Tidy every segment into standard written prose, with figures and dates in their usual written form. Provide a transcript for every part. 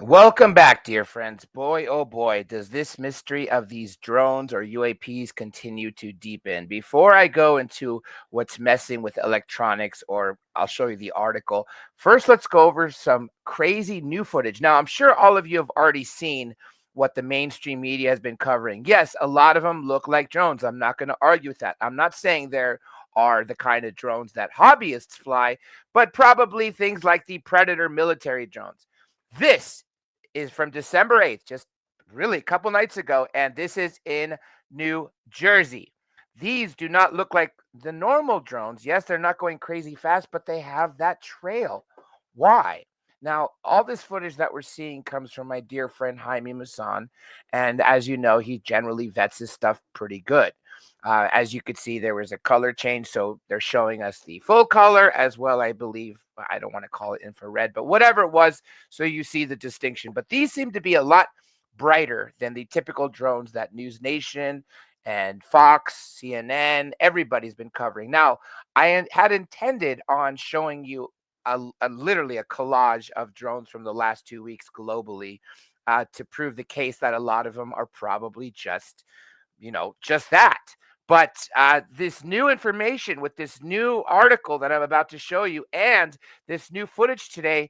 Welcome back, dear friends. Boy, oh boy, does this mystery of these drones or UAPs continue to deepen. Before I go into what's messing with electronics, or I'll show you the article, first let's go over some crazy new footage. Now, I'm sure all of you have already seen what the mainstream media has been covering. Yes, a lot of them look like drones. I'm not going to argue with that. I'm not saying there are the kind of drones that hobbyists fly, but probably things like the Predator military drones. This is from December 8th, just really a couple nights ago, and this is in New Jersey. These do not look like the normal drones. Yes, they're not going crazy fast, but they have that trail. Why? Now, all this footage that we're seeing comes from my dear friend Jaime Maussan. And as you know, he generally vets his stuff pretty good. As you could see, there was a color change. So they're showing us the full color as well, I believe. I don't want to call it infrared, but whatever it was. So you see the distinction. But these seem to be a lot brighter than the typical drones that News Nation and Fox, CNN, everybody's been covering. Now, had intended on showing you literally a collage of drones from the last 2 weeks globally to prove the case that a lot of them are probably just, just that. But this new information with this new article that I'm about to show you and this new footage today,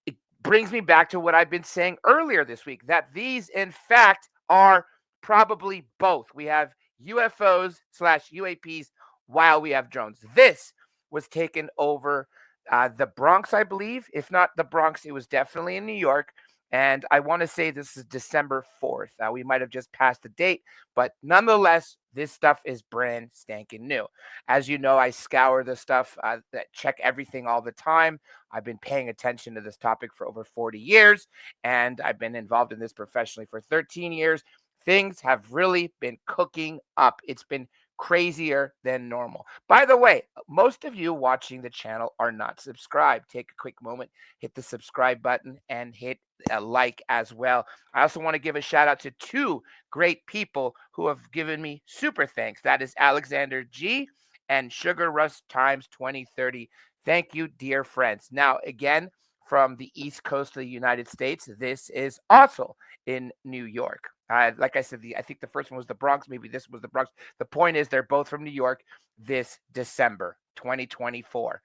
it brings me back to what I've been saying earlier this week, that these, in fact, are probably both. We have UFOs slash UAPs while we have drones. This was taken over the Bronx, I believe. If not the Bronx, it was definitely in New York. And I want to say this is December 4th. We might have just passed the date, but nonetheless, this stuff is brand spanking new. As you know, I scour the stuff, that check everything all the time. I've been paying attention to this topic for over 40 years, and I've been involved in this professionally for 13 years. Things have really been cooking up. It's been crazier than normal. By the way, most of you watching the channel are not subscribed. Take a quick moment, hit the subscribe button, and hit a like as well. I also want to give a shout out to two great people who have given me super thanks. That is Alexander G and Sugar Rush Times 2030. Thank you, dear friends. Now, again, from the East Coast of the United States, this is also in New York. Like I said, I think the first one was the Bronx. Maybe this was the Bronx. The point is, they're both from New York this December 2024.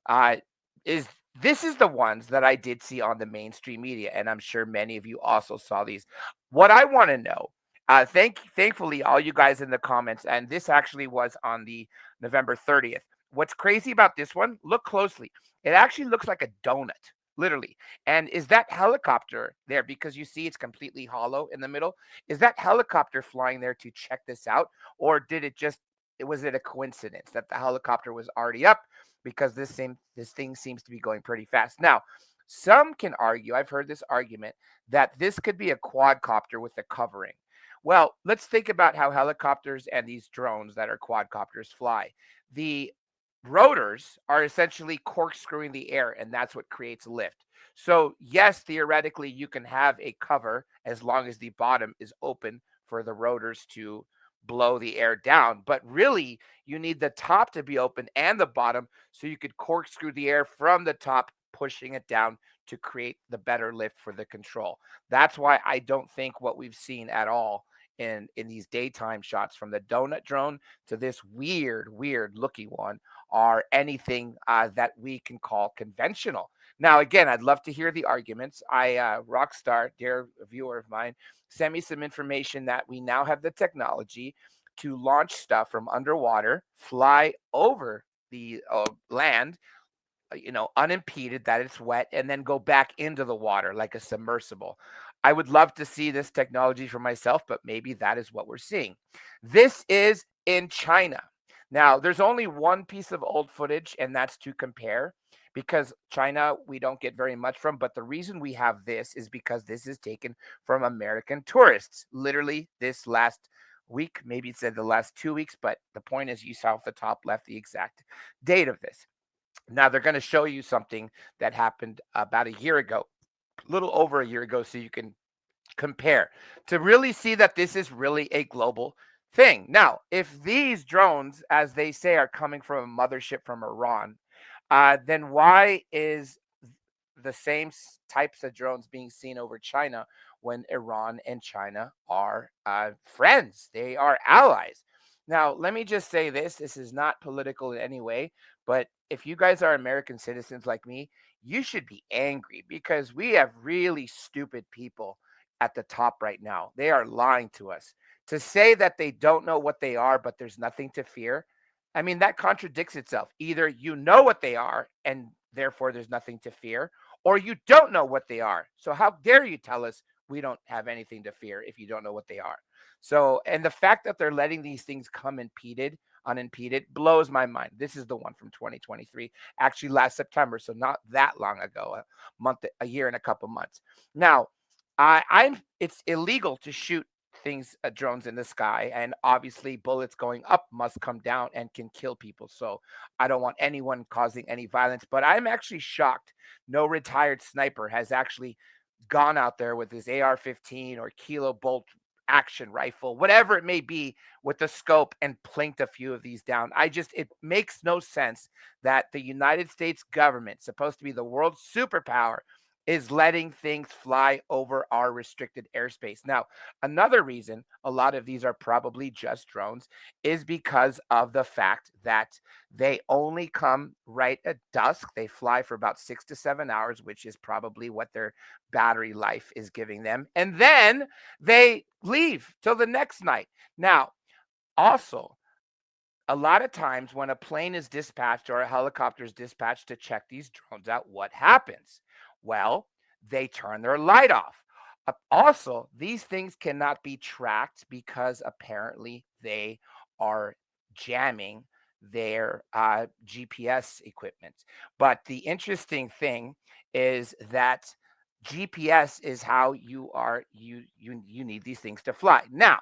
Uh, is This is the ones that I did see on the mainstream media, and I'm sure many of you also saw these. What I want to know, thankfully, all you guys in the comments, and this actually was on the November 30th. What's crazy about this one? Look closely. It actually looks like a donut, literally. And is that helicopter there? Because you see it's completely hollow in the middle. Is that helicopter flying there to check this out? Or did it just, was it a coincidence that the helicopter was already up? Because this thing seems to be going pretty fast. Now, some can argue, I've heard this argument, that this could be a quadcopter with a covering. Well, let's think about how helicopters and these drones that are quadcopters fly. The rotors are essentially corkscrewing the air, and that's what creates lift. So, yes, theoretically, you can have a cover as long as the bottom is open for the rotors to blow the air down. But really, you need the top to be open and the bottom so you could corkscrew the air from the top, pushing it down to create the better lift for the control. That's why I don't think what we've seen at all in these daytime shots, from the donut drone to this weird looking one, are anything that we can call conventional. Now, again, I'd love to hear the arguments. Rockstar, dear viewer of mine, sent me some information that we now have the technology to launch stuff from underwater, fly over the land, unimpeded, that it's wet, and then go back into the water like a submersible. I would love to see this technology for myself, but maybe that is what we're seeing. This is in China. Now, there's only one piece of old footage, and that's to compare, because China we don't get very much from. But the reason we have this is because this is taken from American tourists, literally this last week. Maybe it said the last 2 weeks, but the point is, you saw at the top left the exact date of this. Now they're going to show you something that happened about a year ago, a little over a year ago, so you can compare to really see that this is really a global thing. Now, if these drones, as they say, are coming from a mothership from Iran, then why is the same types of drones being seen over China when Iran and China are friends. They are allies. Now, let me just say this: this is not political in any way, but if you guys are American citizens like me, you should be angry because we have really stupid people at the top right now. They are lying to us. To say that they don't know what they are, but there's nothing to fear, I mean, that contradicts itself. Either you know what they are and therefore there's nothing to fear, or you don't know what they are. So, how dare you tell us we don't have anything to fear if you don't know what they are? So, and the fact that they're letting these things come unimpeded, blows my mind. This is the one from 2023, actually last September, so not that long ago, a year and a couple months. Now, it's illegal to shoot things drones in the sky, and obviously bullets going up must come down and can kill people. So I don't want anyone causing any violence, but I'm actually shocked no retired sniper has actually gone out there with his AR-15 or kilo bolt action rifle, whatever it may be, with the scope and plinked a few of these down. It makes no sense that the United States government, supposed to be the world's superpower, is letting things fly over our restricted airspace. Now, another reason a lot of these are probably just drones is because of the fact that they only come right at dusk. They fly for about 6 to 7 hours, which is probably what their battery life is giving them. And then they leave till the next night. Now, also, a lot of times when a plane is dispatched or a helicopter is dispatched to check these drones out, what happens? Well, they turn their light off. Also, these things cannot be tracked because apparently they are jamming their GPS equipment. But the interesting thing is that GPS is how you need these things to fly. Now,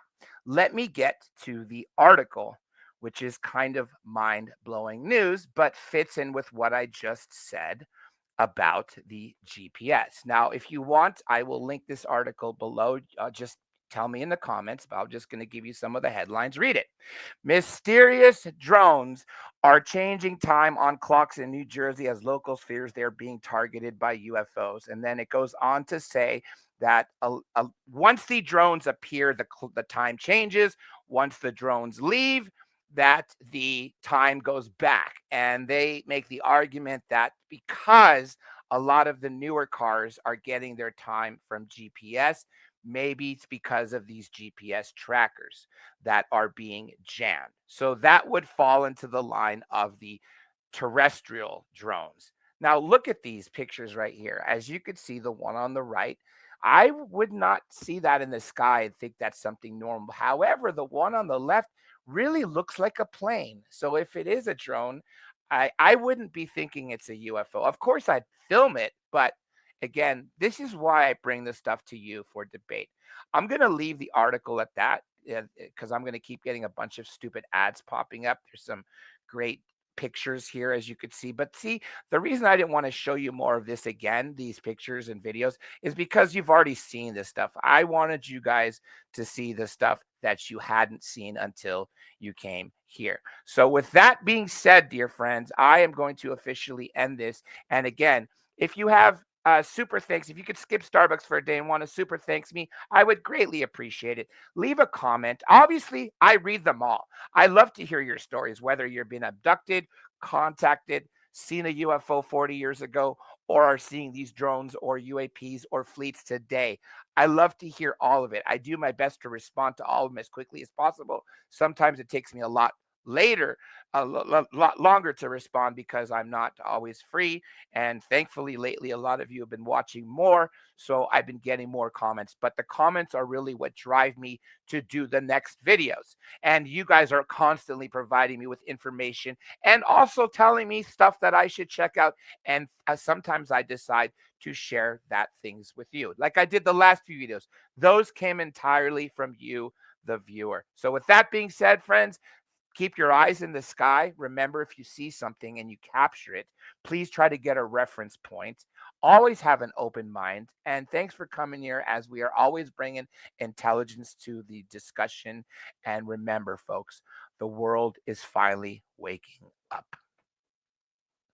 let me get to the article, which is kind of mind blowing news, but fits in with what I just said about the GPS. Now, if you want, I will link this article below. Just tell me in the comments, but I'm just going to give you some of the headlines. Read it. Mysterious drones are changing time on clocks in New Jersey as locals fears they're being targeted by UFOs. And then it goes on to say that once the drones appear, the time changes. Once the drones leave, that the time goes back. And they make the argument that because a lot of the newer cars are getting their time from GPS, maybe it's because of these GPS trackers that are being jammed. So that would fall into the line of the terrestrial drones. Now, look at these pictures right here. As you could see, the one on the right, I would not see that in the sky and think that's something normal. However, the one on the left really looks like a plane. So if it is a drone, I wouldn't be thinking it's a UFO. Of course, I'd film it, but again, this is why I bring this stuff to you for debate. I'm going to leave the article at that because I'm going to keep getting a bunch of stupid ads popping up. There's some great pictures here, as you could see. But see, the reason I didn't want to show you more of this again, these pictures and videos, is because you've already seen this stuff. I wanted you guys to see the stuff that you hadn't seen until you came here. So, with that being said, dear friends, I am going to officially end this. And again, if you have super thanks, if you could skip Starbucks for a day and want to super thanks me, I would greatly appreciate it. Leave a comment. Obviously, I read them all. I love to hear your stories, whether you've been abducted, contacted, seen a UFO 40 years ago, or are seeing these drones or UAPs or fleets today. I love to hear all of it. I do my best to respond to all of them as quickly as possible. Sometimes it takes me a lot later, lot longer to respond because I'm not always free. And thankfully, lately, a lot of you have been watching more. So I've been getting more comments. But the comments are really what drive me to do the next videos. And you guys are constantly providing me with information and also telling me stuff that I should check out. And sometimes I decide to share that things with you. Like I did the last few videos. Those came entirely from you, the viewer. So with that being said, friends, keep your eyes in the sky. Remember, if you see something and you capture it, please try to get a reference point. Always have an open mind. And thanks for coming here, as we are always bringing intelligence to the discussion. And remember, folks, the world is finally waking up.